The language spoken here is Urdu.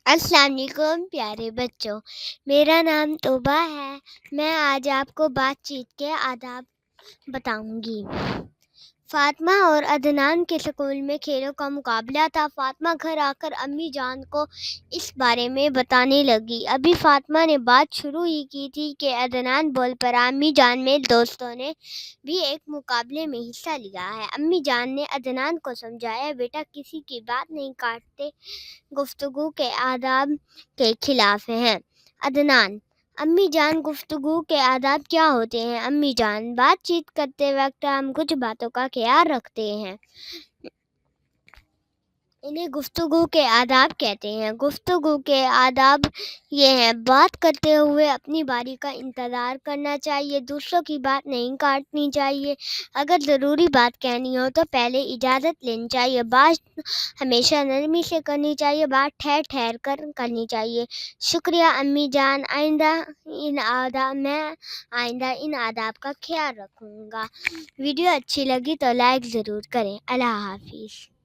السلام علیکم پیارے بچوں، میرا نام توبہ ہے۔ میں آج آپ کو بات چیت کے آداب بتاؤں گی۔ فاطمہ اور عدنان کے اسکول میں کھیلوں کا مقابلہ تھا۔ فاطمہ گھر آ کر امی جان کو اس بارے میں بتانے لگی۔ ابھی فاطمہ نے بات شروع ہی کی تھی کہ عدنان بول پڑا، امی جان میرے دوستوں نے بھی ایک مقابلے میں حصہ لیا ہے۔ امی جان نے عدنان کو سمجھایا، بیٹا کسی کی بات نہیں کاٹتے، گفتگو کے آداب کے خلاف ہیں۔ عدنان: امی جان گفتگو کے آداب کیا ہوتے ہیں؟ امی جان: بات چیت کرتے وقت ہم کچھ باتوں کا خیال رکھتے ہیں، انہیں گفتگو کے آداب کہتے ہیں۔ گفتگو کے آداب یہ ہیں: بات کرتے ہوئے اپنی باری کا انتظار کرنا چاہیے، دوسروں کی بات نہیں کاٹنی چاہیے، اگر ضروری بات کہنی ہو تو پہلے اجازت لینی چاہیے، بات ہمیشہ نرمی سے کرنی چاہیے، بات ٹھہر ٹھہر کر کرنی چاہیے۔ شکریہ امی جان، میں آئندہ ان آداب کا خیال رکھوں گا۔ ویڈیو اچھی لگی تو لائک ضرور کریں۔ اللہ حافظ۔